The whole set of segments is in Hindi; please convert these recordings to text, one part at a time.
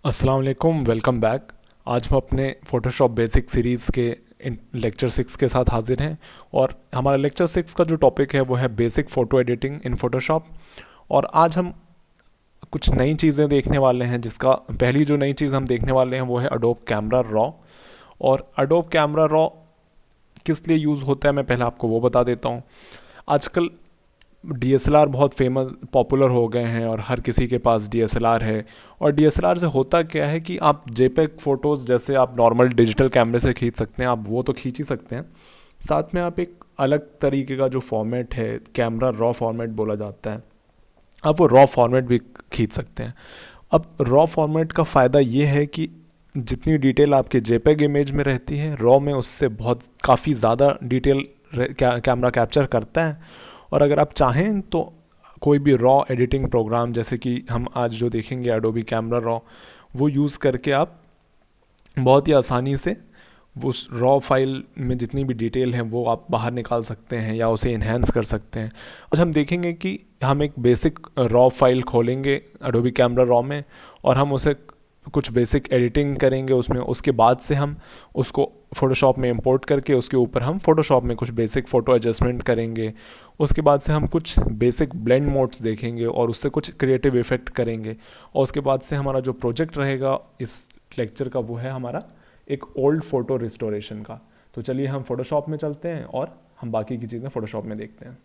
अस्सलाम वालेकुम, वेलकम बैक। आज हम अपने फ़ोटोशॉप बेसिक सीरीज़ के लेक्चर 6 के साथ हाजिर हैं। और हमारा लेक्चर 6 का जो टॉपिक है वो है basic photo editing in Photoshop. और आज हम कुछ नई चीज़ें देखने वाले हैं, जिसका पहली जो नई चीज़ हम देखने वाले हैं वो है अडोब कैमरा रॉ। और अडोब कैमरा रॉ किस लिए यूज़ होता है मैं पहले आपको वो बता देता हूँ। आजकल डीएसएलआर बहुत फेमस पॉपुलर हो गए हैं और हर किसी के पास डीएसएलआर है। और डीएसएलआर से होता क्या है कि आप जेपेग फ़ोटोज़ जैसे आप नॉर्मल डिजिटल कैमरे से खींच सकते हैं, आप वो तो खींच ही सकते हैं, साथ में आप एक अलग तरीके का जो फॉर्मेट है, कैमरा रॉ फॉर्मेट बोला जाता है, आप वो रॉ फॉर्मेट भी खींच सकते हैं। अब रॉ फॉर्मेट का फ़ायदा ये है कि जितनी डिटेल आपके जेपेग इमेज में रहती है, रॉ में उससे बहुत काफ़ी ज़्यादा डिटेल कैमरा कैप्चर करता है। और अगर आप चाहें तो कोई भी रॉ एडिटिंग प्रोग्राम, जैसे कि हम आज जो देखेंगे एडोबी कैमरा रॉ, वो यूज़ करके आप बहुत ही आसानी से उस रॉ फाइल में जितनी भी डिटेल है वो आप बाहर निकाल सकते हैं या उसे इन्हेंस कर सकते हैं। आज हम देखेंगे कि हम एक बेसिक रॉ फाइल खोलेंगे एडोबी कैमरा रॉ में, और हम उसे कुछ बेसिक एडिटिंग करेंगे उसमें। उसके बाद से हम उसको फ़ोटोशॉप में इंपोर्ट करके उसके ऊपर हम फ़ोटोशॉप में कुछ बेसिक फ़ोटो एडजस्टमेंट करेंगे। उसके बाद से हम कुछ बेसिक ब्लेंड मोड्स देखेंगे और उससे कुछ क्रिएटिव इफ़ेक्ट करेंगे। और उसके बाद से हमारा जो प्रोजेक्ट रहेगा इस लेक्चर का वो है हमारा एक ओल्ड फ़ोटो रिस्टोरेशन का। तो चलिए हम फ़ोटोशॉप में चलते हैं और हम बाकी की चीज़ें फ़ोटोशॉप में देखते हैं।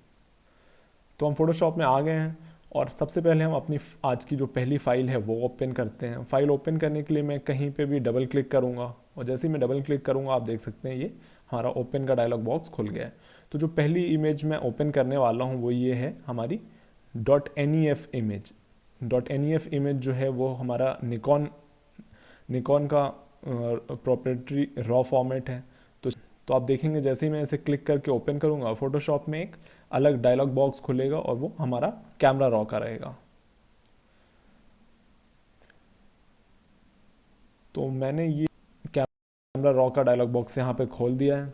तो हम फ़ोटोशॉप में आ गए हैं और सबसे पहले हम अपनी आज की जो पहली फ़ाइल है वो ओपन करते हैं। फ़ाइल ओपन करने के लिए मैं कहीं पे भी डबल क्लिक करूँगा और जैसे ही मैं डबल क्लिक करूँगा आप देख सकते हैं ये हमारा ओपन का डायलॉग बॉक्स खुल गया है। तो जो पहली इमेज मैं ओपन करने वाला हूँ वो ये है हमारी .nef इमेज। .nef इमेज जो है वो हमारा निकॉन निकॉन का प्रोप्राइटरी रॉ फॉर्मेट है। तो आप देखेंगे जैसे ही मैं इसे क्लिक करके ओपन करूँगा फोटोशॉप में एक अलग डायलॉग बॉक्स खुलेगा और वो हमारा कैमरा रॉ का रहेगा। तो मैंने ये कैमरा रॉ का डायलॉग बॉक्स यहाँ पे खोल दिया है।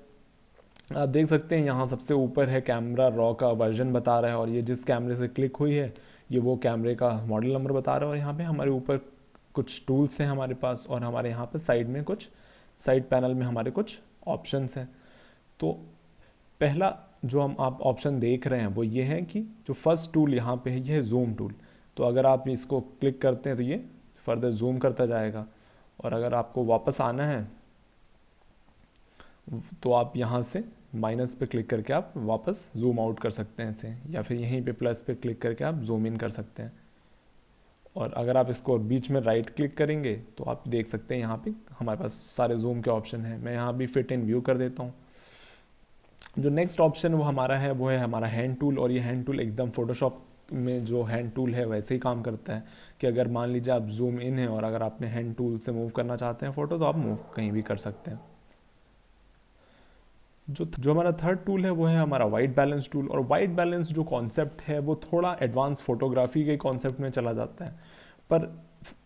आप देख सकते हैं यहाँ सबसे ऊपर है कैमरा रॉ का वर्जन बता रहा है, और ये जिस कैमरे से क्लिक हुई है ये वो कैमरे का मॉडल नंबर बता रहा है। और यहाँ पे हमारे ऊपर कुछ टूल्स हैं हमारे पास, और हमारे यहाँ पे साइड में कुछ साइड पैनल में हमारे कुछ ऑप्शंस हैं। तो पहला जो हम आप ऑप्शन देख रहे हैं वो ये है कि जो फर्स्ट टूल यहाँ पे है ये है जूम टूल। तो अगर आप इसको क्लिक करते हैं तो ये फर्दर जूम करता जाएगा। और अगर आपको वापस आना है तो आप यहाँ से माइनस पे क्लिक करके आप वापस जूम आउट कर सकते हैं इसे, या फिर यहीं पे प्लस पे क्लिक करके आप जूम इन कर सकते हैं। और अगर आप इसको बीच में राइट क्लिक करेंगे तो आप देख सकते हैं यहाँ पे हमारे पास सारे जूम के ऑप्शन हैं। मैं यहाँ भी फिट इन व्यू कर देता हूँ। जो नेक्स्ट ऑप्शन वो हमारा है वो है हमारा हैंड टूल। और ये हैंड टूल एकदम फोटोशॉप में जो हैंड टूल है वैसे ही काम करता है कि अगर मान लीजिए आप जूम इन है और अगर आपने हैंड टूल से मूव करना चाहते हैं फ़ोटो तो आप मूव कहीं भी कर सकते हैं। जो जो हमारा थर्ड टूल है वो है हमारा वाइट बैलेंस टूल। और वाइट बैलेंस जो कॉन्सेप्ट है वो थोड़ा एडवांस फोटोग्राफी के कॉन्सेप्ट में चला जाता है, पर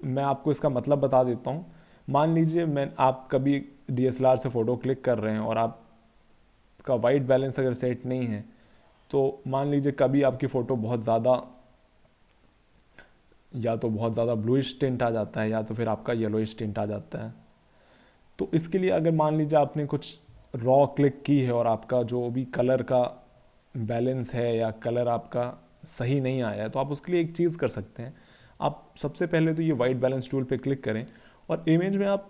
मैं आपको इसका मतलब बता देता हूँ। मान लीजिए मैं आप कभी डीएसएलआर से फ़ोटो क्लिक कर रहे हैं और आपका वाइट बैलेंस अगर सेट नहीं है, तो मान लीजिए कभी आपकी फ़ोटो बहुत ज़्यादा या तो बहुत ज़्यादा ब्लूइश टिंट आ जाता है या तो फिर आपका येलोइश टिंट आ जाता है। तो इसके लिए अगर मान लीजिए आपने कुछ रॉ क्लिक की है और आपका जो भी कलर का बैलेंस है या कलर आपका सही नहीं आया है, तो आप उसके लिए एक चीज़ कर सकते हैं। आप सबसे पहले तो ये वाइट बैलेंस टूल पे क्लिक करें और इमेज में आप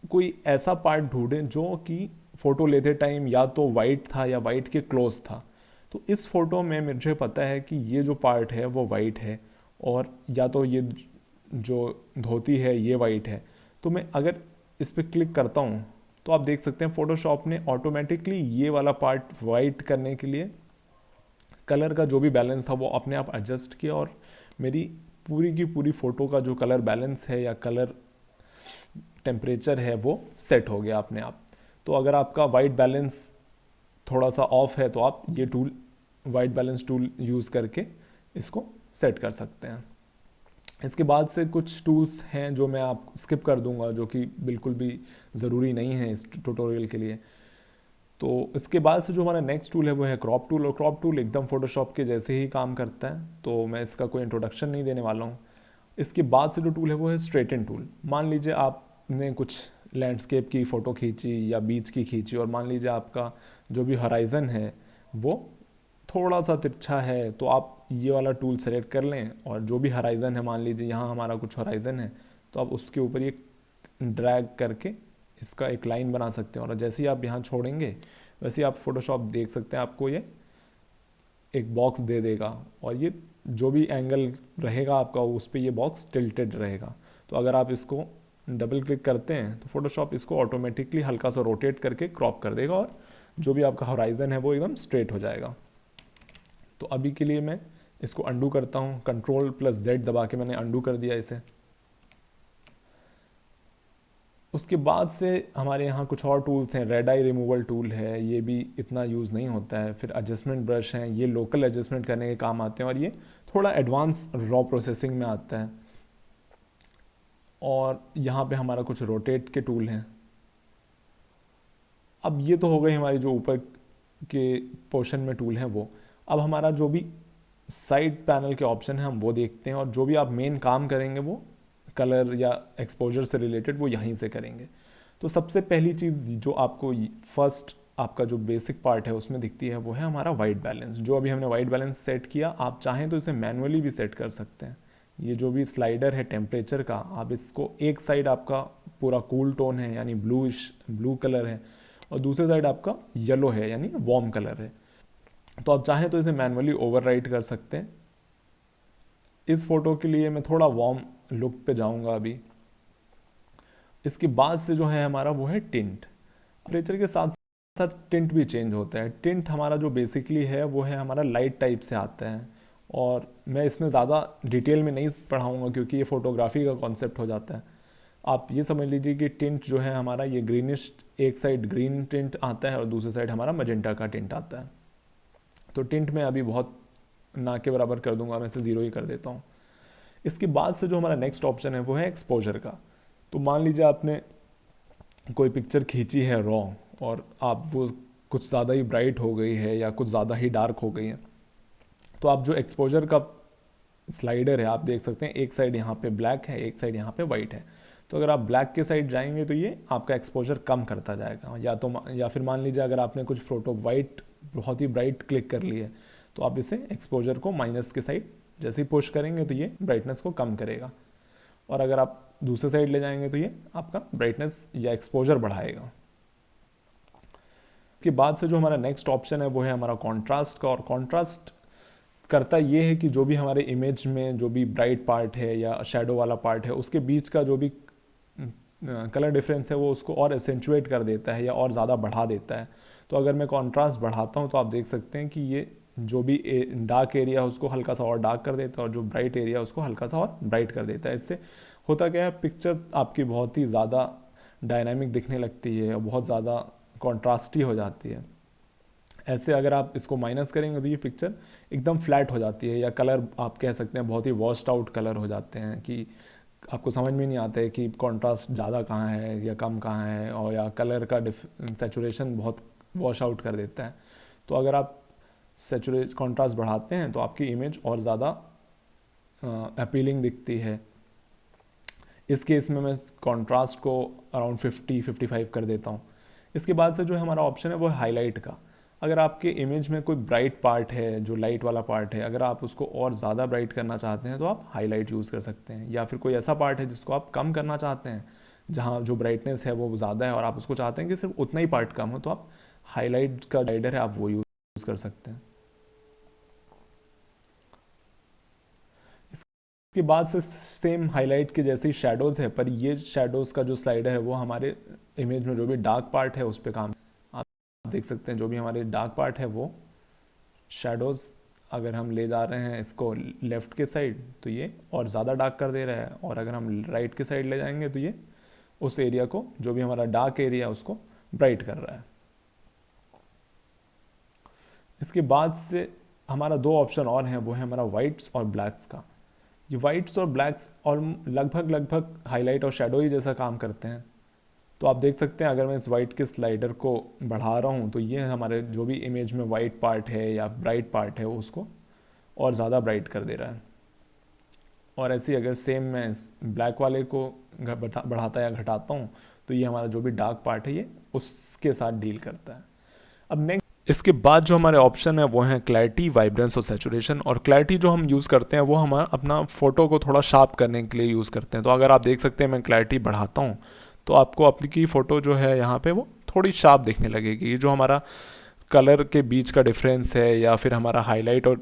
कोई ऐसा पार्ट ढूंढें जो कि फ़ोटो लेते टाइम या तो वाइट था या वाइट के क्लोज था। तो इस फ़ोटो में मुझे पता है कि ये जो पार्ट है वो वाइट है, और या तो ये जो धोती है ये वाइट है। तो मैं अगर इस पर क्लिक करता हूँ तो आप देख सकते हैं फोटोशॉप ने ऑटोमेटिकली ये वाला पार्ट वाइट करने के लिए कलर का जो भी बैलेंस था वो अपने आप एडजस्ट किया, और मेरी पूरी की पूरी फ़ोटो का जो कलर बैलेंस है या कलर टेम्परेचर है वो सेट हो गया अपने आप। तो अगर आपका वाइट बैलेंस थोड़ा सा ऑफ है तो आप ये tool white balance tool use करके इसको सेट कर सकते हैं। इसके बाद से कुछ टूल्स हैं जो मैं आप स्किप कर दूंगा, जो कि बिल्कुल भी ज़रूरी नहीं है इस ट्यूटोरियल के लिए। तो इसके बाद से जो हमारा नेक्स्ट टूल है वो है क्रॉप टूल। और क्रॉप टूल एकदम फोटोशॉप के जैसे ही काम करता है, तो मैं इसका कोई इंट्रोडक्शन नहीं देने वाला हूँ। इसके बाद से जो टूल है वो है स्ट्रेटन टूल। मान लीजिए आपने कुछ लैंडस्केप की फ़ोटो खींची या बीच की खींची, और मान लीजिए आपका जो भी हराइज़न है वो थोड़ा सा तिरछा है, तो आप ये वाला टूल सेलेक्ट कर लें, और जो भी हराइज़न है, मान लीजिए यहाँ हमारा कुछ हराइज़न है, तो आप उसके ऊपर ये ड्रैग करके इसका एक लाइन बना सकते हैं, और जैसे ही आप यहाँ छोड़ेंगे वैसे ही आप फोटोशॉप देख सकते हैं आपको ये एक बॉक्स दे देगा, और ये जो भी एंगल रहेगा आपका उस पर ये बॉक्स टिल्टेड रहेगा। तो अगर आप इसको डबल क्लिक करते हैं तो फोटोशॉप इसको ऑटोमेटिकली हल्का सा रोटेट करके क्रॉप कर देगा, और जो भी आपका हॉराइजन है वो एकदम स्ट्रेट हो जाएगा। तो अभी के लिए मैं इसको अंडू करता हूँ, Ctrl+Z दबा के मैंने अंडू कर दिया इसे। उसके बाद से हमारे यहाँ कुछ और टूल्स हैं, रेड आई रिमूवल टूल है, ये भी इतना यूज़ नहीं होता है। फिर एडजस्टमेंट ब्रश हैं, ये लोकल एडजस्टमेंट करने के काम आते हैं, और ये थोड़ा एडवांस रॉ प्रोसेसिंग में आता है। और यहाँ पे हमारा कुछ रोटेट के टूल हैं। अब ये तो हो गई हमारी जो ऊपर के पोर्शन में टूल हैं वो। अब हमारा जो भी साइड पैनल के ऑप्शन है हम वो देखते हैं, और जो भी आप मेन काम करेंगे वो कलर या एक्सपोजर से रिलेटेड वो यहीं से करेंगे। तो सबसे पहली चीज़ जो आपको फर्स्ट आपका जो बेसिक पार्ट है उसमें दिखती है वो है हमारा वाइट बैलेंस। जो अभी हमने वाइट बैलेंस सेट किया, आप चाहें तो इसे मैनुअली भी सेट कर सकते हैं। ये जो भी स्लाइडर है टेम्परेचर का, आप इसको एक साइड आपका पूरा कूल टोन है यानी ब्लू कलर है, और दूसरे साइड आपका येलो है यानी वार्म कलर है। तो आप चाहें तो इसे मैनुअली ओवरराइट कर सकते हैं। इस फोटो के लिए मैं थोड़ा वार्म लुक पे जाऊंगा अभी। इसके बाद से जो है हमारा वो है टिंट। टेम्परेचर के साथ साथ टिंट भी चेंज होता है। टिंट हमारा जो बेसिकली है वो है हमारा लाइट टाइप से आता है, और मैं इसमें ज़्यादा डिटेल में नहीं पढ़ाऊँगा क्योंकि ये फोटोग्राफी का कॉन्सेप्ट हो जाता है। आप ये समझ लीजिए कि टिंट जो है हमारा ये ग्रीनिश, एक साइड ग्रीन टिंट आता है और दूसरी साइड हमारा मजेंटा का टिंट आता है। तो टिंट में अभी बहुत ना के बराबर कर दूंगा, मैं इसे ज़ीरो ही कर देता हूँ। इसके बाद से जो हमारा नेक्स्ट ऑप्शन है वो है एक्सपोजर का। तो मान लीजिए आपने कोई पिक्चर खींची है रॉ, और आप वो कुछ ज़्यादा ही ब्राइट हो गई है या कुछ ज़्यादा ही डार्क हो गई है, तो आप जो एक्सपोजर का स्लाइडर है आप देख सकते हैं, एक साइड यहाँ पे ब्लैक है, एक साइड यहाँ पे वाइट है। तो अगर आप ब्लैक के साइड जाएंगे तो ये आपका एक्सपोजर कम करता जाएगा, या फिर मान लीजिए अगर आपने कुछ फोटो वाइट बहुत ही ब्राइट क्लिक कर ली है, तो आप इसे एक्सपोजर को माइनस के साइड जैसे ही पुश करेंगे तो ये ब्राइटनेस को कम करेगा, और अगर आप दूसरे साइड ले जाएंगे तो ये आपका ब्राइटनेस या एक्सपोजर बढ़ाएगा। इसके बाद से जो हमारा नेक्स्ट ऑप्शन है वो है हमारा कॉन्ट्रास्ट का। और कॉन्ट्रास्ट करता ये है कि जो भी हमारे इमेज में जो भी ब्राइट पार्ट है या शेडो वाला पार्ट है उसके बीच का जो भी कलर डिफरेंस है वो उसको और एसेंचुएट कर देता है या और ज़्यादा बढ़ा देता है। तो अगर मैं कॉन्ट्रास्ट बढ़ाता हूँ तो आप देख सकते हैं कि ये जो भी डार्क एरिया है उसको हल्का सा और डार्क कर देता है, और जो ब्राइट एरिया है उसको हल्का सा और ब्राइट कर देता है। इससे होता क्या है, पिक्चर आपकी बहुत ही ज़्यादा डायनामिक दिखने लगती है और बहुत ज़्यादा कॉन्ट्रास्टी हो जाती है। ऐसे अगर आप इसको माइनस करेंगे तो ये पिक्चर एकदम फ्लैट हो जाती है, या कलर आप कह सकते हैं बहुत ही वॉश्ड आउट कलर हो जाते हैं कि आपको समझ में नहीं आता है कि कॉन्ट्रास्ट ज़्यादा कहाँ है या कम कहाँ है, और या कलर का सेचुरेशन बहुत वॉश आउट कर देता है। तो अगर आप कॉन्ट्रास्ट बढ़ाते हैं तो आपकी इमेज और ज़्यादा अपीलिंग दिखती है। इस केस में मैं कॉन्ट्रास्ट को अराउंड 50-55 कर देता हूँ। इसके बाद से जो है हमारा ऑप्शन है वो है हाईलाइट का। अगर आपके इमेज में कोई ब्राइट पार्ट है, जो लाइट वाला पार्ट है, अगर आप उसको और ज़्यादा ब्राइट करना चाहते हैं तो आप हाईलाइट यूज़ कर सकते हैं, या फिर कोई ऐसा पार्ट है जिसको आप कम करना चाहते हैं, जहाँ जो ब्राइटनेस है वो ज़्यादा है और आप उसको चाहते हैं कि सिर्फ उतना ही पार्ट कम हो, तो आप हाईलाइट का गाइडर है आप वो यूज़ कर सकते हैं। इसके बाद से सेम हाईलाइट के जैसे ही शेडोज़ है, पर ये शेडोज़ का जो स्लाइडर है वो हमारे इमेज में जो भी डार्क पार्ट है उस पर काम, आप देख सकते हैं जो भी हमारे डार्क पार्ट है वो शेडोज़ अगर हम ले जा रहे हैं इसको लेफ़्ट के साइड तो ये और ज़्यादा डार्क कर दे रहा है, और अगर हम राइट के साइड ले जाएंगे तो ये उस एरिया को, जो भी हमारा डार्क एरिया उसको ब्राइट कर रहा है। इसके बाद से हमारा दो ऑप्शन और हैं, वो है हमारा वाइट्स और ब्लैक्स का। ये वाइट्स और ब्लैक्स और लगभग हाईलाइट और शेडो ही जैसा काम करते हैं। तो आप देख सकते हैं अगर मैं इस वाइट के स्लाइडर को बढ़ा रहा हूँ तो ये हमारे जो भी इमेज में वाइट पार्ट है या ब्राइट पार्ट है उसको और ज़्यादा ब्राइट कर दे रहा है। और ऐसे ही अगर सेम मैं ब्लैक वाले को बढ़ाता या घटाता हूँ तो ये हमारा जो भी डार्क पार्ट है ये उसके साथ डील करता है। अब नेक्स्ट इसके बाद जो हमारे ऑप्शन है वो हैं क्लैरिटी, वाइब्रेंस और सैचुरेशन। और क्लैरिटी जो हम यूज़ करते हैं वो हम अपना फ़ोटो को थोड़ा शार्प करने के लिए यूज़ करते हैं। तो अगर आप देख सकते हैं मैं क्लैरिटी बढ़ाता हूँ तो आपको आपकी फ़ोटो जो है यहाँ पे वो थोड़ी शार्प दिखने लगेगी। ये जो हमारा कलर के बीच का डिफरेंस है या फिर हमारा हाईलाइट और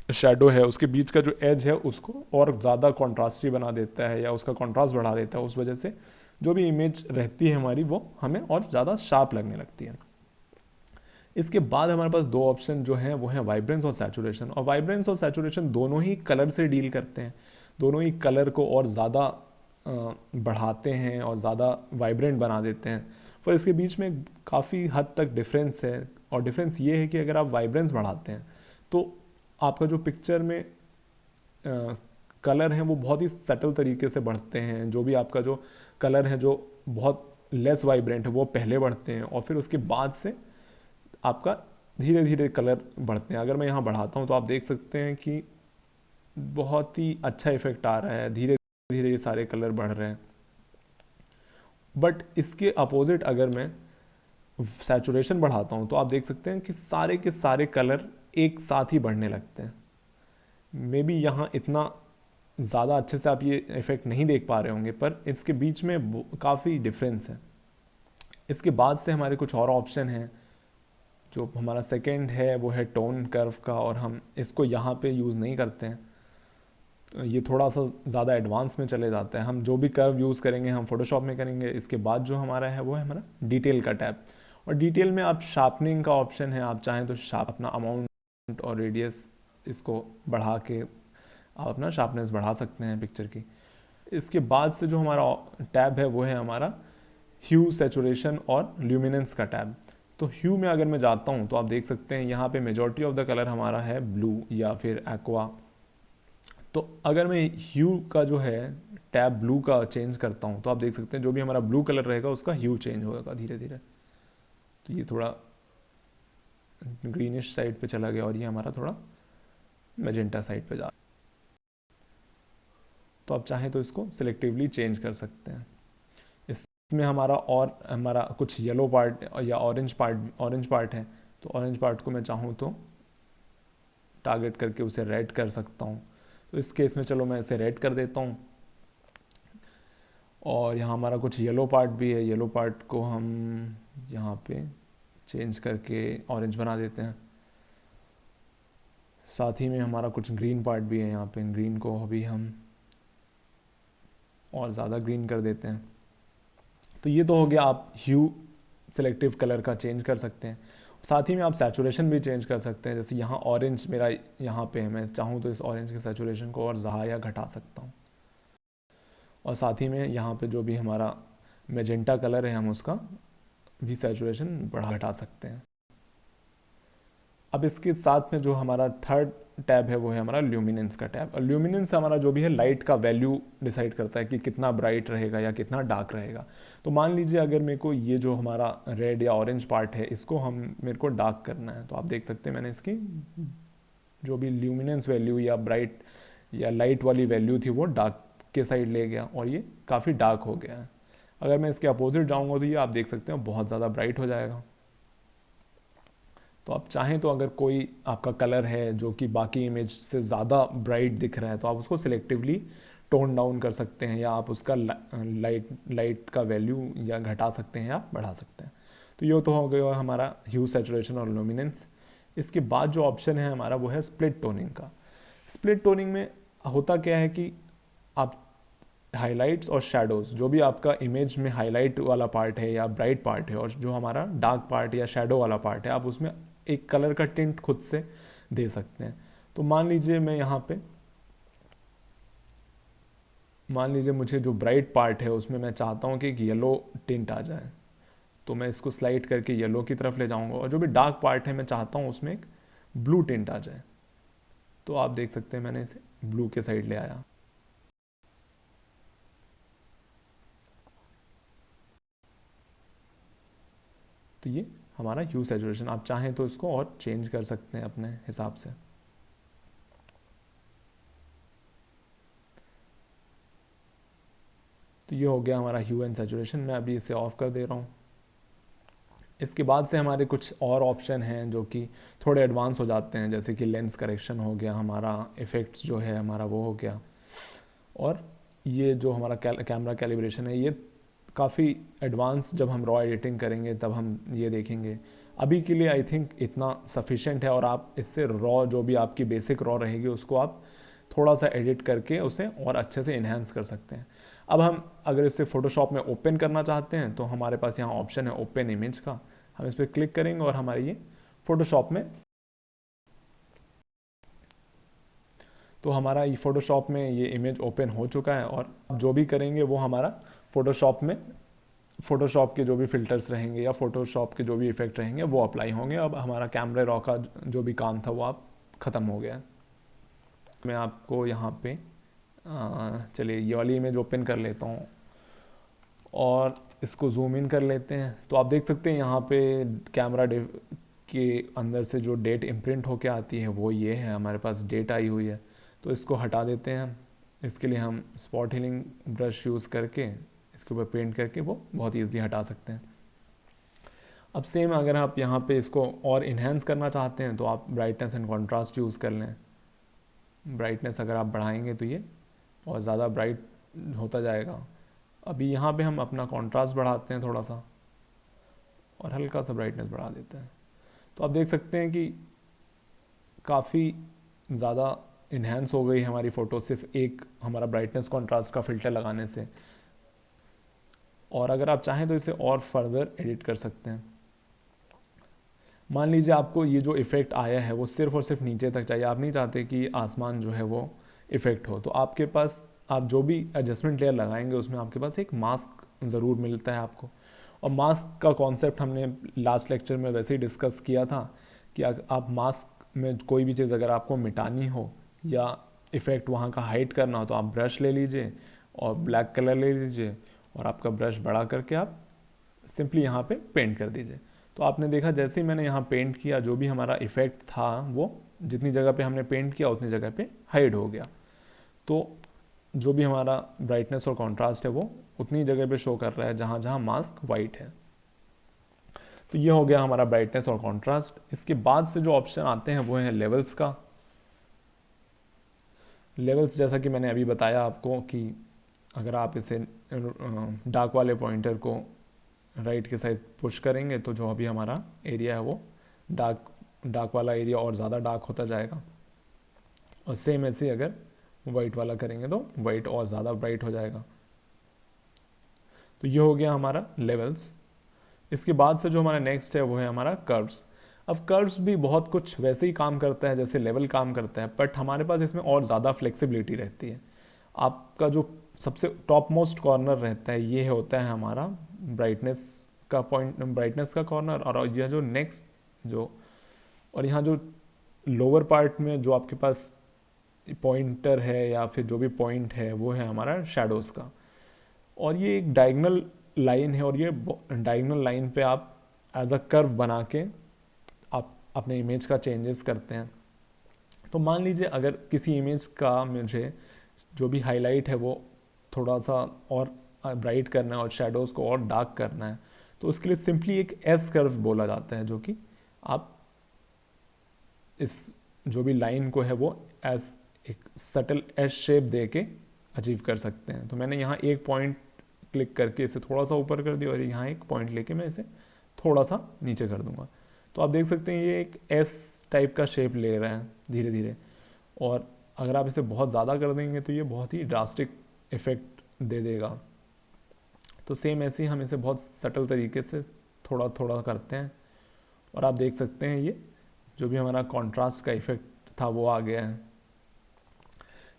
शेडो है उसके बीच का जो एज है उसको और ज़्यादा कॉन्ट्रास्टी बना देता है या उसका कॉन्ट्रास्ट बढ़ा देता है। उस वजह से जो भी इमेज रहती है हमारी वो हमें और ज़्यादा शार्प लगने लगती है। इसके बाद हमारे पास दो ऑप्शन जो हैं वो हैं वाइब्रेंस और सैचुरेशन। और वाइब्रेंस और सैचुरेशन दोनों ही कलर से डील करते हैं, दोनों ही कलर को और ज़्यादा बढ़ाते हैं और ज़्यादा वाइब्रेंट बना देते हैं। पर इसके बीच में काफ़ी हद तक डिफरेंस है। और डिफरेंस ये है कि अगर आप वाइब्रेंस बढ़ाते हैं तो आपका जो पिक्चर में कलर हैं वो बहुत ही सटल तरीके से बढ़ते हैं। जो भी आपका जो कलर है जो बहुत लेस वाइब्रेंट है वो पहले बढ़ते हैं और फिर उसके बाद से आपका धीरे धीरे कलर बढ़ते हैं। अगर मैं यहाँ बढ़ाता हूँ तो आप देख सकते हैं कि बहुत ही अच्छा इफेक्ट आ रहा है, धीरे धीरे ये सारे कलर बढ़ रहे हैं। बट इसके अपोजिट अगर मैं सैचुरेशन बढ़ाता हूँ तो आप देख सकते हैं कि सारे के सारे कलर एक साथ ही बढ़ने लगते हैं। मे बी यहाँ इतना ज़्यादा अच्छे से आप ये इफेक्ट नहीं देख पा रहे होंगे पर इसके बीच में काफ़ी डिफरेंस है। इसके बाद से हमारे कुछ और ऑप्शन हैं। जो हमारा सेकंड है वो है टोन कर्व का और हम इसको यहाँ पे यूज़ नहीं करते हैं। तो ये थोड़ा सा ज़्यादा एडवांस में चले जाता है। हम जो भी कर्व यूज़ करेंगे हम फोटोशॉप में करेंगे। इसके बाद जो हमारा है वो है हमारा डिटेल का टैब। और डिटेल में आप शार्पनिंग का ऑप्शन है, आप चाहें तो शार्प अपना अमाउंट और रेडियस इसको बढ़ा के आप अपना शार्पनेस बढ़ा सकते हैं पिक्चर की। इसके बाद से जो हमारा टैब है वो है हमारा ह्यू, सैचुरेशन और ल्यूमिनेंस का टैब। तो ह्यू में अगर मैं जाता हूँ तो आप देख सकते हैं यहाँ पे मेजॉरिटी ऑफ द कलर हमारा है ब्लू या फिर एक्वा। तो अगर मैं ह्यू का जो है टैब ब्लू का चेंज करता हूँ तो आप देख सकते हैं जो भी हमारा ब्लू कलर रहेगा उसका ह्यू चेंज होगा धीरे धीरे। तो ये थोड़ा ग्रीनिश साइड पे चला गया और ये हमारा थोड़ा मैजेंटा साइड पे जा। तो आप चाहें तो इसको सिलेक्टिवली चेंज कर सकते हैं। इसमें हमारा कुछ येलो पार्ट या ऑरेंज पार्ट है। तो ऑरेंज पार्ट को मैं चाहूँ तो टारगेट करके उसे रेड कर सकता हूँ। तो इस केस में चलो मैं इसे रेड कर देता हूँ। और यहाँ हमारा कुछ येलो पार्ट भी है, येलो पार्ट को हम यहाँ पे चेंज करके ऑरेंज बना देते हैं। साथ ही में हमारा कुछ ग्रीन पार्ट भी है, यहाँ पे ग्रीन को अभी हम और ज़्यादा ग्रीन कर देते हैं। तो ये तो हो गया, आप ह्यू सिलेक्टिव कलर का चेंज कर सकते हैं। साथ ही में आप सैचुरेशन भी चेंज कर सकते हैं। जैसे यहाँ ऑरेंज मेरा यहाँ पे है, मैं चाहूँ तो इस ऑरेंज के सैचुरेशन को और ज़्यादा या घटा सकता हूँ। और साथ ही में यहाँ पे जो भी हमारा मेजेंटा कलर है हम उसका भी सैचुरेशन बढ़ा घटा सकते हैं। अब इसके साथ में जो हमारा थर्ड टैब है वो है हमारा ल्यूमिनेंस का टैब। और ल्यूमिनेंस हमारा जो भी है लाइट का वैल्यू डिसाइड करता है कि कितना ब्राइट रहेगा या कितना डार्क रहेगा। तो मान लीजिए अगर मेरे को ये जो हमारा रेड या ऑरेंज पार्ट है इसको मेरे को डार्क करना है तो आप देख सकते हैं मैंने इसकी जो भी ल्यूमिनेंस वैल्यू या ब्राइट या लाइट वाली वैल्यू थी वो डार्क के साइड ले गया और ये काफ़ी डार्क हो गया है। अगर मैं इसके अपोजिट जाऊँगा तो ये आप देख सकते हैं बहुत ज़्यादा ब्राइट हो जाएगा। तो आप चाहें तो अगर कोई आपका कलर है जो कि बाकी इमेज से ज़्यादा ब्राइट दिख रहा है तो आप उसको सिलेक्टिवली टोन डाउन कर सकते हैं या आप उसका लाइट का वैल्यू या घटा सकते हैं या बढ़ा सकते हैं। तो ये तो हो गया हमारा ह्यू, सैचुरेशन और लुमिनेंस। इसके बाद जो ऑप्शन है हमारा वो है स्प्लिट टोनिंग का। स्प्लिट टोनिंग में होता क्या है कि आप हाइलाइट्स और शेडोज़, जो भी आपका इमेज में हाईलाइट वाला पार्ट है या ब्राइट पार्ट है और जो हमारा डार्क पार्ट या शेडो वाला पार्ट है, आप उसमें एक कलर का टिंट खुद से दे सकते हैं। तो मान लीजिए मैं यहाँ पे मान लीजिए मुझे जो ब्राइट पार्ट है उसमें मैं चाहता हूँ कि एक येलो टिंट आ जाए तो मैं इसको स्लाइड करके येलो की तरफ ले जाऊँगा। और जो भी डार्क पार्ट है मैं चाहता हूँ उसमें एक ब्लू टिंट आ जाए। तो आप देख सकते हैं मैंने इसे ब्लू के साइड ले आया। तो ये हमारा ह्यू सैचुरेशन, आप चाहें तो इसको और चेंज कर सकते हैं अपने हिसाब से। तो ये हो गया हमारा ह्यू एंड सैचुरेशन। मैं अभी इसे ऑफ कर दे रहा हूँ। इसके बाद से हमारे कुछ और ऑप्शन हैं जो कि थोड़े एडवांस हो जाते हैं, जैसे कि लेंस करेक्शन हो गया, हमारा इफ़ेक्ट्स जो है हमारा वो हो गया, और ये जो हमारा कैमरा कैलिब्रेशन है, ये काफ़ी एडवांस जब हम रॉ एडिटिंग करेंगे तब हम ये देखेंगे। अभी के लिए आई थिंक इतना सफिशेंट है, और आप इससे रॉ जो भी आपकी बेसिक रॉ रहेगी उसको आप थोड़ा सा एडिट करके उसे और अच्छे से इन्हेंस कर सकते हैं। अब हम अगर इसे फोटोशॉप में ओपन करना चाहते हैं तो हमारे पास यहाँ ऑप्शन है ओपन इमेज का। हम इस पर क्लिक करेंगे और हमारे ये फोटोशॉप में, तो हमारा ये फोटोशॉप में ये इमेज ओपन हो चुका है। और जो भी करेंगे वो हमारा फोटोशॉप में, फोटोशॉप के जो भी फिल्टर्स रहेंगे या फोटोशॉप के जो भी इफेक्ट रहेंगे वो अप्लाई होंगे। अब हमारा कैमरे रॉ का जो भी काम था वो आप ख़त्म हो गया। मैं आपको यहाँ पे चलिए ये वाली इमेज ओपन कर लेता हूँ और इसको जूम इन कर लेते हैं। तो आप देख सकते हैं यहाँ पे कैमरा के अंदर से जो डेट इम्प्रिंट होके आती है वो ये है, हमारे पास डेट आई हुई है। तो इसको हटा देते हैं। इसके लिए हम स्पॉट हीलिंग ब्रश यूज़ करके इसके ऊपर पेंट करके वो बहुत ईजिली हटा सकते हैं। अब सेम अगर आप यहाँ पे इसको और इन्हेंस करना चाहते हैं तो आप ब्राइटनेस एंड कॉन्ट्रास्ट यूज़ कर लें। ब्राइटनेस अगर आप बढ़ाएंगे तो ये और ज़्यादा ब्राइट होता जाएगा। अभी यहाँ पे हम अपना कॉन्ट्रास्ट बढ़ाते हैं थोड़ा सा और हल्का सा ब्राइटनेस बढ़ा देते हैं। तो आप देख सकते हैं कि काफ़ी ज़्यादा इन्हेंस हो गई हमारी फ़ोटो सिर्फ एक हमारा ब्राइटनेस कॉन्ट्रास्ट का फ़िल्टर लगाने से। और अगर आप चाहें तो इसे और फर्दर एडिट कर सकते हैं। मान लीजिए आपको ये जो इफ़ेक्ट आया है वो सिर्फ और सिर्फ नीचे तक चाहिए, आप नहीं चाहते कि आसमान जो है वो इफ़ेक्ट हो, तो आपके पास आप जो भी एडजस्टमेंट लेयर लगाएंगे उसमें आपके पास एक मास्क ज़रूर मिलता है आपको। और मास्क का कॉन्सेप्ट हमने लास्ट लेक्चर में वैसे ही डिस्कस किया था कि आप मास्क में कोई भी चीज़ अगर आपको मिटानी हो या इफ़ेक्ट वहाँ का हाइड करना हो तो आप ब्रश ले लीजिए और ब्लैक कलर ले लीजिए और आपका ब्रश बढ़ा करके आप सिंपली यहाँ पे पेंट कर दीजिए। तो आपने देखा जैसे ही मैंने यहाँ पेंट किया जो भी हमारा इफ़ेक्ट था वो जितनी जगह पे हमने पेंट किया उतनी जगह पे हाइड हो गया। तो जो भी हमारा ब्राइटनेस और कॉन्ट्रास्ट है वो उतनी जगह पे शो कर रहा है जहाँ जहाँ मास्क वाइट है। तो ये हो गया हमारा ब्राइटनेस और कॉन्ट्रास्ट। इसके बाद से जो ऑप्शन आते हैं वो है लेवल्स का। लेवल्स जैसा कि मैंने अभी बताया आपको कि अगर आप इसे डार्क वाले पॉइंटर को राइट के साइड पुश करेंगे तो जो अभी हमारा एरिया है वो डार्क वाला एरिया और ज़्यादा डार्क होता जाएगा, और सेम ऐसे अगर वाइट वाला करेंगे तो वाइट और ज़्यादा ब्राइट हो जाएगा। तो ये हो गया हमारा लेवल्स। इसके बाद से जो हमारा नेक्स्ट है वो है हमारा कर्व्स। अब कर्व्स भी बहुत कुछ वैसे ही काम करता है जैसे लेवल काम करता है, बट हमारे पास इसमें और ज़्यादा फ्लेक्सिबिलिटी रहती है। आपका जो सबसे टॉप मोस्ट कॉर्नर रहता है ये होता है हमारा ब्राइटनेस का पॉइंट, ब्राइटनेस का कॉर्नर, और यह जो नेक्स्ट जो और यहाँ जो लोअर पार्ट में जो आपके पास पॉइंटर है या फिर जो भी पॉइंट है वो है हमारा शैडोज़ का। और ये एक डायगनल लाइन है और ये डायगनल लाइन पे आप एज अ कर्व बना के आप अपने इमेज का चेंजेस करते हैं। तो मान लीजिए अगर किसी इमेज का मुझे जो भी हाईलाइट है वो थोड़ा सा और ब्राइट करना है और शेडोज़ को और डार्क करना है तो उसके लिए सिंपली एक एस कर्व बोला जाता है, जो कि आप इस जो भी लाइन को है वो एस एक सटल एस शेप दे के अचीव कर सकते हैं। तो मैंने यहाँ एक पॉइंट क्लिक करके इसे थोड़ा सा ऊपर कर दिया और यहाँ एक पॉइंट लेके मैं इसे थोड़ा सा नीचे कर दूंगा। तो आप देख सकते हैं ये एक एस टाइप का शेप ले रहा है धीरे धीरे, और अगर आप इसे बहुत ज़्यादा कर देंगे तो ये बहुत ही ड्रास्टिक इफेक्ट दे देगा। तो सेम ऐसे ही हम इसे बहुत सटल तरीके से थोड़ा थोड़ा करते हैं और आप देख सकते हैं ये जो भी हमारा कॉन्ट्रास्ट का इफेक्ट था वो आ गया है।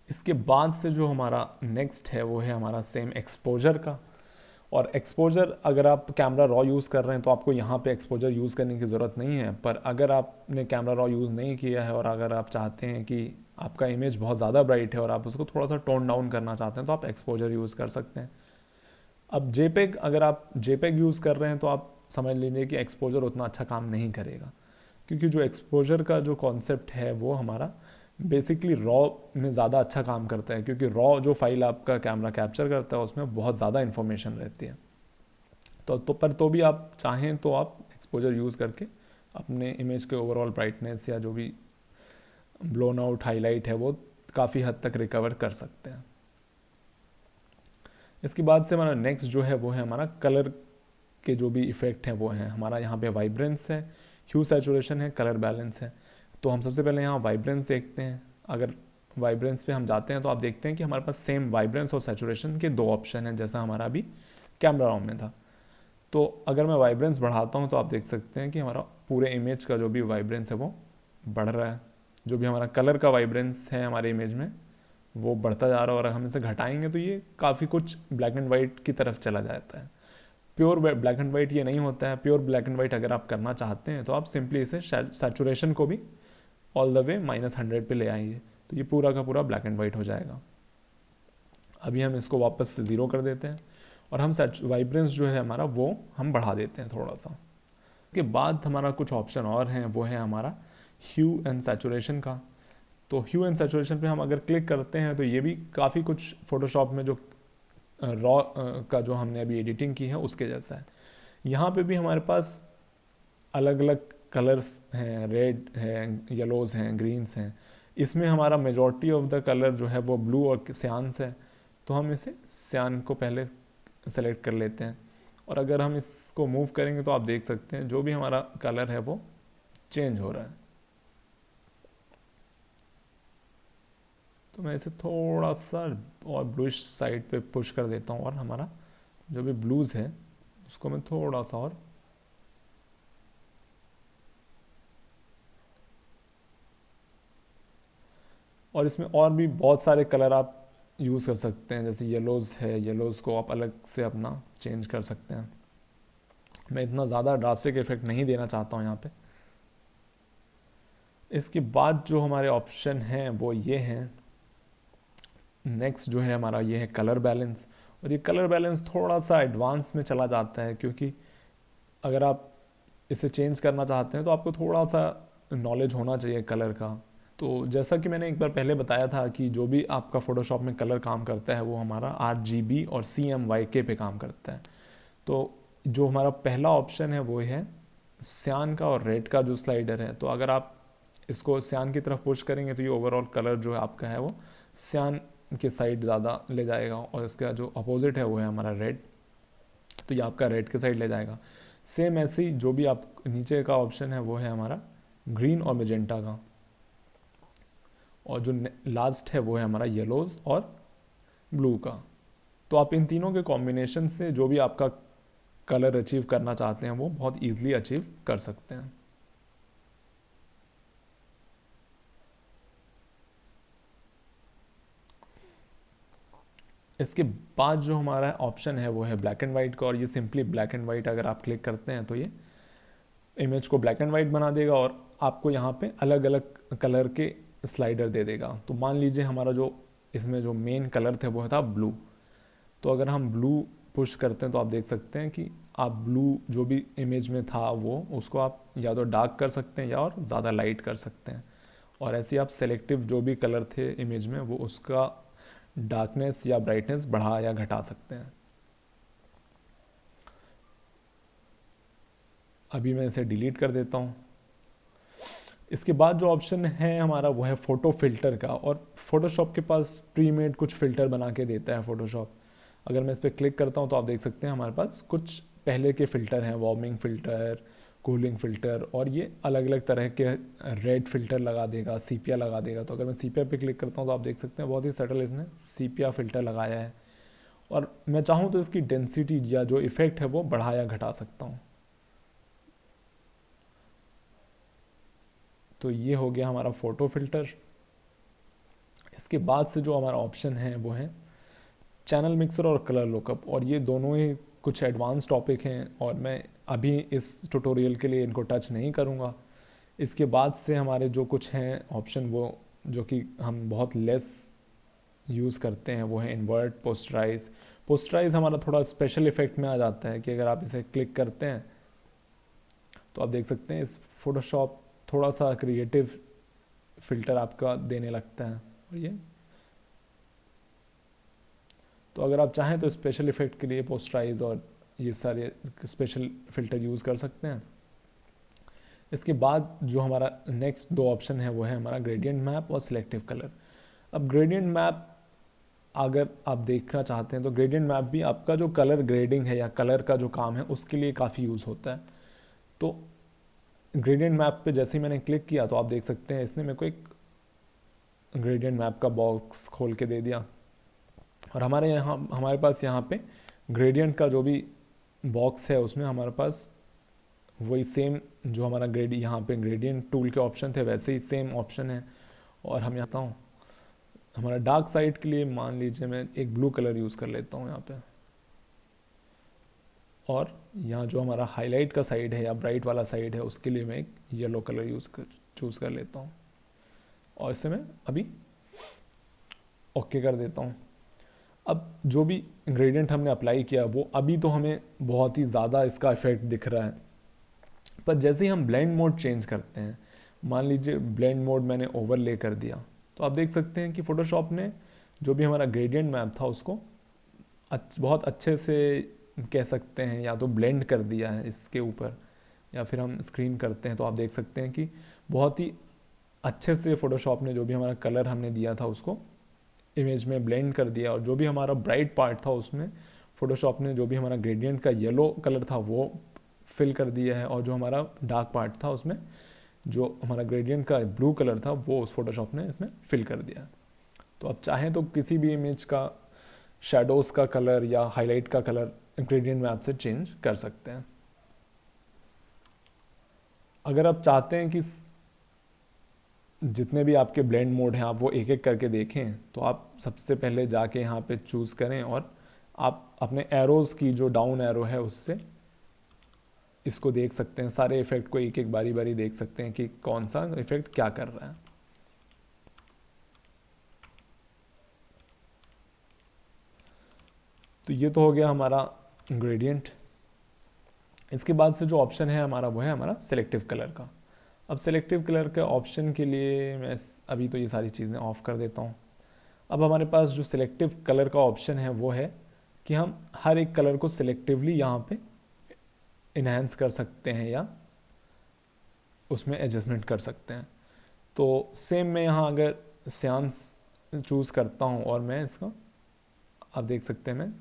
इसके बाद से जो हमारा नेक्स्ट है वो है हमारा सेम एक्सपोजर का। और एक्सपोजर अगर आप कैमरा रॉ यूज़ कर रहे हैं तो आपको यहाँ पे एक्सपोजर यूज़ करने की ज़रूरत नहीं है, पर अगर आपने कैमरा रॉ यूज़ नहीं किया है और अगर आप चाहते हैं कि आपका इमेज बहुत ज़्यादा ब्राइट है और आप उसको थोड़ा सा टोन डाउन करना चाहते हैं तो आप एक्सपोजर यूज़ कर सकते हैं। अब जेपेग अगर आप जेपेग यूज़ कर रहे हैं तो आप समझ लीजिए कि एक्सपोजर उतना अच्छा काम नहीं करेगा, क्योंकि जो एक्सपोजर का जो कॉन्सेप्ट है वो हमारा बेसिकली रॉ में ज़्यादा अच्छा काम करता है, क्योंकि रॉ जो फाइल आपका कैमरा कैप्चर करता है उसमें बहुत ज़्यादा इन्फॉर्मेशन रहती है। तो भी आप चाहें तो आप एक्सपोजर यूज़ करके अपने इमेज के ओवरऑल ब्राइटनेस या जो भी ब्लोन आउट हाईलाइट है वो काफ़ी हद तक रिकवर कर सकते हैं। इसके बाद से हमारा नेक्स्ट जो है वो है हमारा कलर के जो भी इफेक्ट हैं वो हैं हमारा। यहाँ पे वाइब्रेंस है, ह्यू सैचुरेशन है, कलर बैलेंस है। तो हम सबसे पहले यहाँ वाइब्रेंस देखते हैं। अगर वाइब्रेंस पे हम जाते हैं तो आप देखते हैं कि हमारे पास सेम वाइब्रेंस और सैचुरेशन के दो ऑप्शन हैं, जैसा हमारा अभी कैमरा रोम में था। तो अगर मैं वाइब्रेंस बढ़ाता हूँ तो आप देख सकते हैं कि हमारा पूरे इमेज का जो भी वाइब्रेंस है वो बढ़ रहा है। जो भी हमारा कलर का वाइब्रेंस है हमारे इमेज में वो बढ़ता जा रहा है, और अगर हम इसे घटाएंगे तो ये काफ़ी कुछ ब्लैक एंड वाइट की तरफ चला जाता है। प्योर ब्लैक एंड वाइट ये नहीं होता है। प्योर ब्लैक एंड वाइट अगर आप करना चाहते हैं तो आप सिंपली इसे सैचुरेशन को भी ऑल द वे -100 पे ले आएंगे, तो ये पूरा का पूरा ब्लैक एंड वाइट हो जाएगा। अभी हम इसको वापस से 0 कर देते हैं और हम वाइब्रेंस जो है हमारा वो हम बढ़ा देते हैं थोड़ा सा। उसके बाद हमारा कुछ ऑप्शन और हैं, वो है हमारा ह्यू एंड सैचुरेशन का। तो ह्यू एंड सैचुरेशन पे हम अगर क्लिक करते हैं तो ये भी काफ़ी कुछ फोटोशॉप में जो रॉ का जो हमने अभी एडिटिंग की है उसके जैसा है। यहाँ पे भी हमारे पास अलग अलग कलर्स हैं, रेड है, येलोज हैं, ग्रीन्स हैं। इसमें हमारा मेजॉरिटी ऑफ द कलर जो है वो ब्लू और सियान्स है, तो हम इसे सियान को पहले सेलेक्ट कर लेते हैं। और अगर हम इसको मूव करेंगे तो आप देख सकते हैं जो भी हमारा कलर है वो चेंज हो रहा है। तो मैं इसे थोड़ा सा और ब्लूइश साइड पे पुश कर देता हूँ, और हमारा जो भी ब्लूज है उसको मैं थोड़ा सा और इसमें और भी बहुत सारे कलर आप यूज़ कर सकते हैं। जैसे येलोज़ है, येलोज़ को आप अलग से अपना चेंज कर सकते हैं। मैं इतना ज़्यादा ड्रास्टिक इफेक्ट नहीं देना चाहता हूँ यहाँ पे। इसके बाद जो हमारे ऑप्शन हैं वो ये हैं। नेक्स्ट जो है हमारा ये है कलर बैलेंस। और ये कलर बैलेंस थोड़ा सा एडवांस में चला जाता है, क्योंकि अगर आप इसे चेंज करना चाहते हैं तो आपको थोड़ा सा नॉलेज होना चाहिए कलर का। तो जैसा कि मैंने एक बार पहले बताया था कि जो भी आपका फोटोशॉप में कलर काम करता है वो हमारा RGB और CMYK पे काम करता है। तो जो हमारा पहला ऑप्शन है वो है सियान का और रेड का जो स्लाइडर है। तो अगर आप इसको सियान की तरफ पुश करेंगे तो ये ओवरऑल कलर जो है आपका है वो सियान के साइड ज़्यादा ले जाएगा, और इसका जो अपोजिट है वो है हमारा रेड, तो ये आपका रेड के साइड ले जाएगा। सेम ऐसे ही जो भी आप नीचे का ऑप्शन है वो है हमारा ग्रीन और मेजेंटा का, और जो लास्ट है वो है हमारा येलोज और ब्लू का। तो आप इन तीनों के कॉम्बिनेशन से जो भी आपका कलर अचीव करना चाहते हैं वो बहुत ईजिली अचीव कर सकते हैं। इसके बाद जो हमारा ऑप्शन है वो है ब्लैक एंड वाइट का, और ये सिंपली ब्लैक एंड वाइट अगर आप क्लिक करते हैं तो ये इमेज को ब्लैक एंड वाइट बना देगा और आपको यहाँ पे अलग अलग कलर के स्लाइडर दे देगा। तो मान लीजिए हमारा जो इसमें जो मेन कलर थे वो था ब्लू, तो अगर हम ब्लू पुश करते हैं तो आप देख सकते हैं कि आप ब्लू जो भी इमेज में था वो उसको आप या तो डार्क कर सकते हैं या और ज़्यादा लाइट कर सकते हैं। और ऐसे आप सेलेक्टिव जो भी कलर थे इमेज में वो उसका डार्कनेस या ब्राइटनेस बढ़ा या घटा सकते हैं। अभी मैं इसे डिलीट कर देता हूँ। इसके बाद जो ऑप्शन है हमारा वो है फ़ोटो फ़िल्टर का, और फोटोशॉप के पास प्री मेड कुछ फ़िल्टर बना के देता है फोटोशॉप। अगर मैं इस पर क्लिक करता हूँ तो आप देख सकते हैं हमारे पास कुछ पहले के फ़िल्टर हैं, वार्मिंग फ़िल्टर, कूलिंग फ़िल्टर, और ये अलग अलग तरह के रेड फ़िल्टर लगा देगा, सीपिया लगा देगा। तो अगर मैं सीपिया पे क्लिक करता हूँ तो आप देख सकते हैं बहुत ही सटल इसने सीपिया फ़िल्टर लगाया है, और मैं चाहूँ तो इसकी डेंसिटी या जो इफ़ेक्ट है वो बढ़ा या घटा सकता हूँ। तो ये हो गया हमारा फ़ोटो फ़िल्टर। इसके बाद से जो हमारा ऑप्शन है वो है चैनल मिक्सर और कलर लुकअप, और ये दोनों ही कुछ एडवांस टॉपिक हैं और मैं अभी इस ट्यूटोरियल के लिए इनको टच नहीं करूँगा। इसके बाद से हमारे जो कुछ हैं ऑप्शन वो जो कि हम बहुत लेस यूज़ करते हैं वो है इन्वर्ट, पोस्टराइज। पोस्टराइज हमारा थोड़ा स्पेशल इफेक्ट में आ जाता है कि अगर आप इसे क्लिक करते हैं तो आप देख सकते हैं इस फोटोशॉप थोड़ा सा क्रिएटिव फ़िल्टर आपका देने लगता है। और ये तो अगर आप चाहें तो स्पेशल इफ़ेक्ट के लिए पोस्टराइज और ये सारे स्पेशल फ़िल्टर यूज़ कर सकते हैं। इसके बाद जो हमारा नेक्स्ट दो ऑप्शन है वो है हमारा ग्रेडियंट मैप और सिलेक्टिव कलर। अब ग्रेडियंट मैप अगर आप देखना चाहते हैं तो ग्रेडियंट मैप भी आपका जो कलर ग्रेडिंग है या कलर का जो काम है उसके लिए काफ़ी यूज़ होता है। तो ग्रेडियंट मैप पे जैसे ही मैंने क्लिक किया तो आप देख सकते हैं इसने मेरे को एक ग्रेडियंट मैप का बॉक्स खोल के दे दिया। और हमारे पास यहाँ पे ग्रेडियंट का जो भी बॉक्स है उसमें हमारे पास वही सेम जो हमारा यहाँ पे ग्रेडियंट टूल के ऑप्शन थे वैसे ही सेम ऑप्शन है। और हम आता हूँ हमारा डार्क साइड के लिए मान लीजिए मैं एक ब्लू कलर यूज़ कर लेता हूँ यहाँ पे। और यहाँ जो हमारा हाईलाइट का साइड है या ब्राइट वाला साइड है उसके लिए मैं एक येलो कलर चूज़ कर लेता हूँ। और इसे मैं अभी ओके कर देता हूँ। अब जो भी इंग्रेडिएंट हमने अप्लाई किया वो अभी तो हमें बहुत ही ज़्यादा इसका इफेक्ट दिख रहा है, पर जैसे ही हम ब्लेंड मोड चेंज करते हैं, मान लीजिए ब्लेंड मोड मैंने ओवरले कर दिया, तो आप देख सकते हैं कि फ़ोटोशॉप ने जो भी हमारा ग्रेडियंट मैप था उसको बहुत अच्छे से कह सकते हैं या तो ब्लेंड कर दिया है इसके ऊपर, या फिर हम स्क्रीन करते हैं तो आप देख सकते हैं कि बहुत ही अच्छे से फ़ोटोशॉप ने जो भी हमारा कलर हमने दिया था उसको इमेज में ब्लेंड कर दिया। और जो भी हमारा ब्राइट पार्ट था उसमें फ़ोटोशॉप ने जो भी हमारा ग्रेडियंट का येलो कलर था वो फिल कर दिया है, और जो हमारा डार्क पार्ट था उसमें जो हमारा ग्रेडियंट का ब्लू कलर था वो उस फोटोशॉप ने इसमें फिल कर दिया है। तो आप चाहें तो किसी भी इमेज का शेडोज़ का कलर या हाईलाइट का कलर ग्रेडियंट मैप से चेंज कर सकते हैं। अगर आप चाहते हैं कि जितने भी आपके ब्लेंड मोड हैं आप वो एक एक करके देखें, तो आप सबसे पहले जाके यहाँ पे चूज़ करें और आप अपने एरोज़ की जो डाउन एरो है उससे इसको देख सकते हैं, सारे इफेक्ट को एक एक बारी बारी देख सकते हैं कि कौन सा इफेक्ट क्या कर रहा है। तो ये तो हो गया हमारा ग्रेडियंट। इसके बाद से जो ऑप्शन है हमारा वो है हमारा सिलेक्टिव कलर का। अब सिलेक्टिव कलर के ऑप्शन के लिए मैं अभी तो ये सारी चीज़ें ऑफ कर देता हूँ। अब हमारे पास जो सिलेक्टिव कलर का ऑप्शन है वो है कि हम हर एक कलर को सिलेक्टिवली यहाँ पे इन्हेंस कर सकते हैं या उसमें एडजस्टमेंट कर सकते हैं। तो सेम मैं यहाँ अगर सियांस चूज़ करता हूँ और मैं इसका आप देख सकते हैं मैं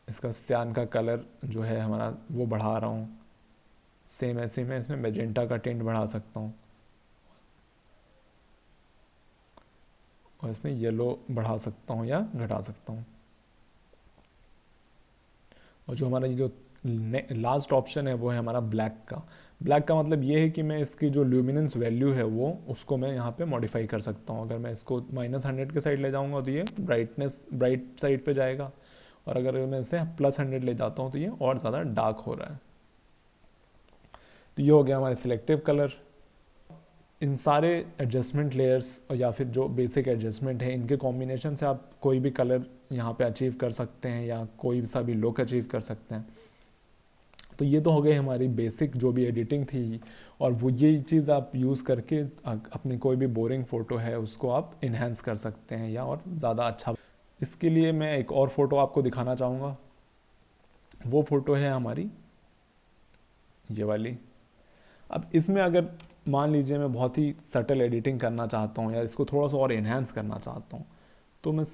इसका सियान का कलर जो है हमारा वो बढ़ा रहा हूँ। सेम ऐसे मैं इसमें मैजेंटा का टिंट बढ़ा सकता हूँ और इसमें येलो बढ़ा सकता हूँ या घटा सकता हूँ। और जो हमारा ये जो लास्ट ऑप्शन है वो है हमारा ब्लैक का। ब्लैक का मतलब ये है कि मैं इसकी जो ल्यूमिनेंस वैल्यू है वो उसको मैं यहाँ पे मॉडिफाई कर सकता हूँ। अगर मैं इसको -100 के साइड ले जाऊँगा तो ये ब्राइट साइड पे जाएगा, और अगर मैं इसे +100 ले जाता हूँ तो ये और ज़्यादा डार्क हो रहा है। तो ये हो गया हमारे सिलेक्टिव कलर। इन सारे एडजस्टमेंट लेयर्स या फिर जो बेसिक एडजस्टमेंट है इनके कॉम्बिनेशन से आप कोई भी कलर यहाँ पे अचीव कर सकते हैं या कोई सा भी लुक अचीव कर सकते हैं। तो ये तो हो गई हमारी बेसिक जो भी एडिटिंग थी, और वो ये चीज़ आप यूज़ करके अपनी कोई भी बोरिंग फ़ोटो है उसको आप इन्हेंस कर सकते हैं या और ज़्यादा अच्छा। इसके लिए मैं एक और फ़ोटो आपको दिखाना चाहूँगा। वो फ़ोटो है हमारी ये वाली। अब इसमें अगर मान लीजिए मैं बहुत ही सटल एडिटिंग करना चाहता हूँ या इसको थोड़ा सा और इन्हेंस करना चाहता हूँ, तो मैं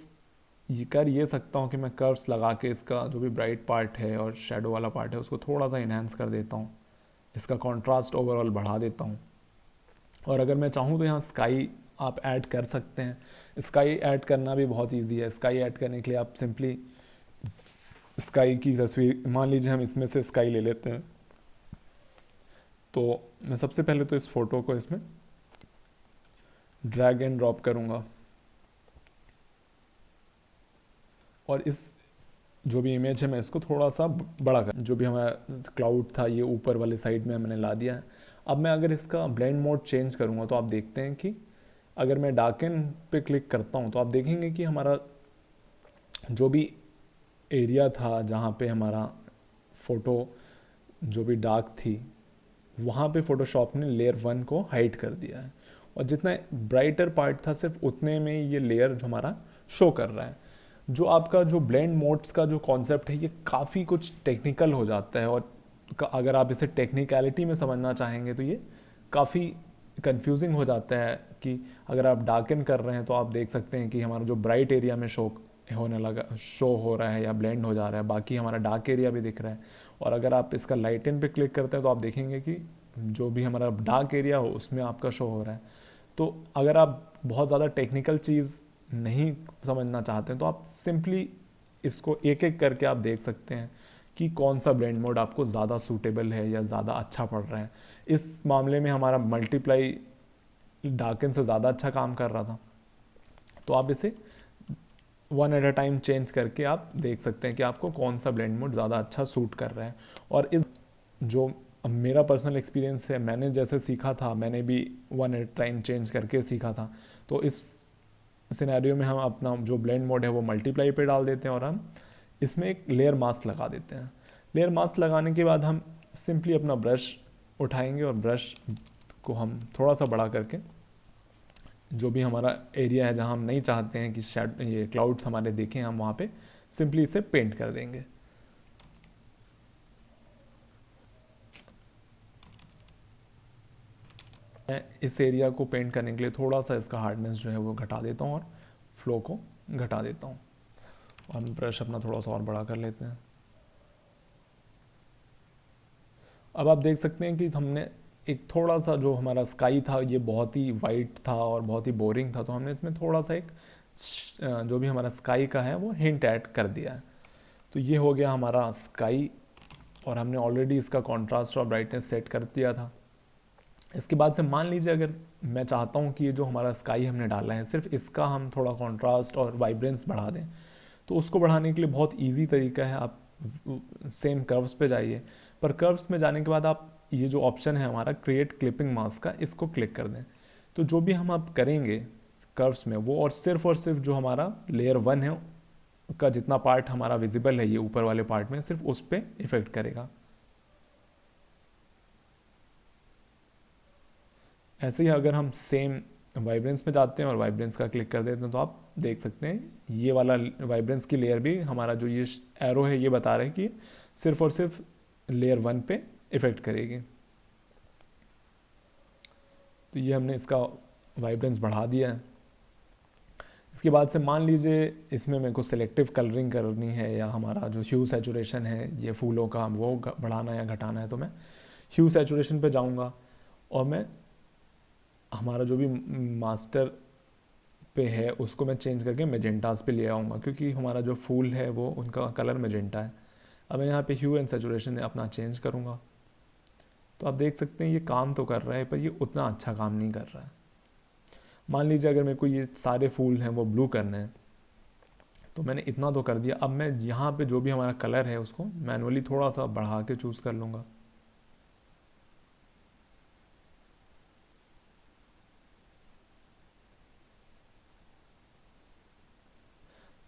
ये सकता हूँ कि मैं कर्व्स लगा के इसका जो भी ब्राइट पार्ट है और शेडो वाला पार्ट है उसको थोड़ा सा इन्हेंस कर देता हूँ, इसका कॉन्ट्रास्ट ओवरऑल बढ़ा देता हूँ। और अगर मैं चाहूँ तो यहाँ स्काई आप ऐड कर सकते हैं। स्काई ऐड करना भी बहुत ईजी है। स्काई ऐड करने के लिए आप सिंपली स्काई की तस्वीर, मान लीजिए हम इसमें से स्काई ले लेते हैं, तो मैं सबसे पहले तो इस फोटो को इसमें ड्रैग एंड ड्रॉप करूँगा और इस जो भी इमेज है मैं इसको थोड़ा सा बड़ा कर, जो भी हमारा क्लाउड था ये ऊपर वाले साइड में मैंने ला दिया है। अब मैं अगर इसका ब्लेंड मोड चेंज करूँगा तो आप देखते हैं कि अगर मैं डार्कन पे क्लिक करता हूँ तो आप देखेंगे कि हमारा जो भी एरिया था जहाँ पे हमारा फ़ोटो जो भी डार्क थी वहाँ पे फ़ोटोशॉप ने लेयर 1 को हाइड कर दिया है। और जितना ब्राइटर पार्ट था सिर्फ उतने में ये लेयर हमारा शो कर रहा है। जो आपका जो ब्लेंड मोड्स का जो कॉन्सेप्ट है ये काफ़ी कुछ टेक्निकल हो जाता है, और अगर आप इसे टेक्निकलिटी में समझना चाहेंगे तो ये काफ़ी कंफ्यूजिंग हो जाता है। कि अगर आप डार्कन कर रहे हैं तो आप देख सकते हैं कि हमारा जो ब्राइट एरिया में शो हो रहा है या ब्लेंड हो जा रहा है, बाकी हमारा डार्क एरिया भी दिख रहा है। और अगर आप इसका लाइटन पे क्लिक करते हैं तो आप देखेंगे कि जो भी हमारा डार्क एरिया हो उसमें आपका शो हो रहा है। तो अगर आप बहुत ज़्यादा टेक्निकल चीज़ नहीं समझना चाहते हैं तो आप सिंपली इसको एक एक करके आप देख सकते हैं कि कौन सा ब्लेंड मोड आपको ज़्यादा सूटेबल है या ज़्यादा अच्छा पड़ रहा है। इस मामले में हमारा मल्टीप्लाई डार्कन से ज़्यादा अच्छा काम कर रहा था, तो आप इसे one at a time change करके आप देख सकते हैं कि आपको कौन सा ब्लेंड मोड ज़्यादा अच्छा सूट कर रहा है। और इस जो मेरा पर्सनल एक्सपीरियंस है, मैंने जैसे सीखा था, मैंने भी वन एट टाइम चेंज करके सीखा था। तो इस सिनेरियो में हम अपना जो ब्लेंड मोड है वो मल्टीप्लाई पे डाल देते हैं और हम इसमें एक लेयर मास्क लगा देते हैं। लेयर मास्क लगाने के बाद हम सिंपली अपना ब्रश उठाएंगे और ब्रश को हम थोड़ा सा बड़ा करके जो भी हमारा एरिया है जहाँ हम नहीं चाहते हैं कि ये क्लाउड्स हमारे दिखें, हम वहाँ पे सिंपली इसे पेंट कर देंगे। मैं इस एरिया को पेंट करने के लिए थोड़ा सा इसका हार्डनेस जो है वो घटा देता हूँ और फ्लो को घटा देता हूँ, और ब्रश अपना थोड़ा सा और बड़ा कर लेते हैं। अब आप देख सकते हैं कि हमने एक थोड़ा सा जो हमारा स्काई था ये बहुत ही वाइट था और बहुत ही बोरिंग था, तो हमने इसमें थोड़ा सा एक जो भी हमारा स्काई का है वो हिंट ऐड कर दिया है। तो ये हो गया हमारा स्काई, और हमने ऑलरेडी इसका कॉन्ट्रास्ट और ब्राइटनेस सेट कर दिया था। इसके बाद से मान लीजिए अगर मैं चाहता हूँ कि ये जो हमारा स्काई हमने डाला है सिर्फ इसका हम थोड़ा कॉन्ट्रास्ट और वाइब्रेंस बढ़ा दें, तो उसको बढ़ाने के लिए बहुत इजी तरीका है। आप सेम कर्व्स पे जाइए, पर कर्व्स में जाने के बाद आप ये जो ऑप्शन है हमारा क्रिएट क्लिपिंग मास्क का, इसको क्लिक कर दें। तो जो भी हम आप करेंगे कर्व्स में वो और सिर्फ जो हमारा लेयर 1 है का जितना पार्ट हमारा विजिबल है ये ऊपर वाले पार्ट में, सिर्फ उस पर इफेक्ट करेगा। ऐसे ही अगर हम सेम वाइब्रेंस में जाते हैं और वाइब्रेंस का क्लिक कर देते हैं तो आप देख सकते हैं ये वाला वाइब्रेंस की लेयर भी हमारा जो ये एरो है ये बता रहे हैं कि सिर्फ और सिर्फ लेयर 1 पे इफेक्ट करेगी। तो ये हमने इसका वाइब्रेंस बढ़ा दिया है। इसके बाद से मान लीजिए इसमें मेरे को सिलेक्टिव कलरिंग करनी है या हमारा जो ह्यू सैचुरेशन है ये फूलों का वो बढ़ाना या घटाना है, तो मैं ह्यू सैचुरेशन पे जाऊंगा और मैं हमारा जो भी मास्टर पे है उसको मैं चेंज करके मेजेंटास पे ले आऊँगा, क्योंकि हमारा जो फूल है वो उनका कलर मेजेंटा है। अब मैं यहाँ पे ह्यू एंड सैचुरेशन अपना चेंज करूँगा, तो आप देख सकते हैं ये काम तो कर रहा है पर ये उतना अच्छा काम नहीं कर रहा है। मान लीजिए अगर मेरे को ये सारे फूल हैं वो ब्लू करने हैं, तो मैंने इतना तो कर दिया। अब मैं यहाँ पे जो भी हमारा कलर है उसको मैनुअली थोड़ा सा बढ़ा के चूज़ कर लूँगा।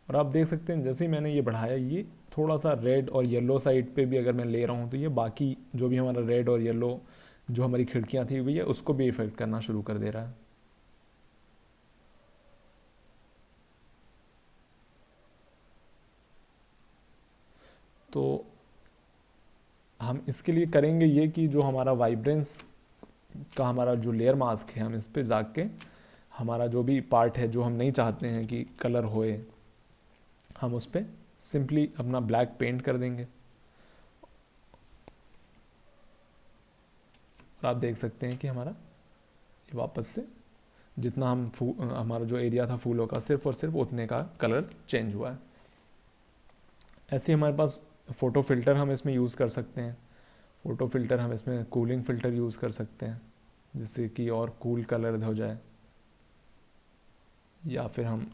और आप देख सकते हैं जैसे ही मैंने ये बढ़ाया ये थोड़ा सा रेड और येलो साइड पे भी अगर मैं ले रहा हूँ तो ये बाकी जो भी हमारा रेड और येलो जो हमारी खिड़कियाँ थी हुई है उसको भी इफेक्ट करना शुरू कर दे रहा है। तो हम इसके लिए करेंगे ये कि जो हमारा वाइब्रेंस का हमारा जो लेयर मास्क है हम इस पर जाके हमारा जो भी पार्ट है जो हम नहीं चाहते हैं कि कलर होए, हम उस पर सिंपली अपना ब्लैक पेंट कर देंगे। और आप देख सकते हैं कि हमारा ये वापस से जितना हम हमारा जो एरिया था फूलों का सिर्फ और सिर्फ उतने का कलर चेंज हुआ है। ऐसे ही हमारे पास फ़ोटो फ़िल्टर हम इसमें यूज़ कर सकते हैं। फ़ोटो फ़िल्टर हम इसमें कूलिंग फ़िल्टर यूज़ कर सकते हैं जिससे कि और कूल कलर हो जाए, या फिर हम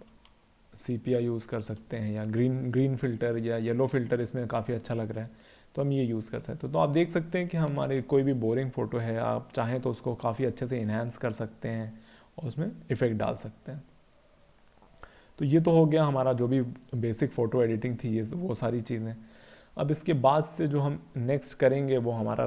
सीपिया यूज़ कर सकते हैं, या ग्रीन फ़िल्टर या येलो फ़िल्टर इसमें काफ़ी अच्छा लग रहा है तो हम ये यूज़ कर सकते हैं। तो आप देख सकते हैं कि हमारे कोई भी बोरिंग फ़ोटो है आप चाहें तो उसको काफ़ी अच्छे से इन्हांस कर सकते हैं और उसमें इफ़ेक्ट डाल सकते हैं। तो ये तो हो गया हमारा जो भी बेसिक फ़ोटो एडिटिंग थी ये वो सारी चीज़ें। अब इसके बाद से जो हम नेक्स्ट करेंगे वो हमारा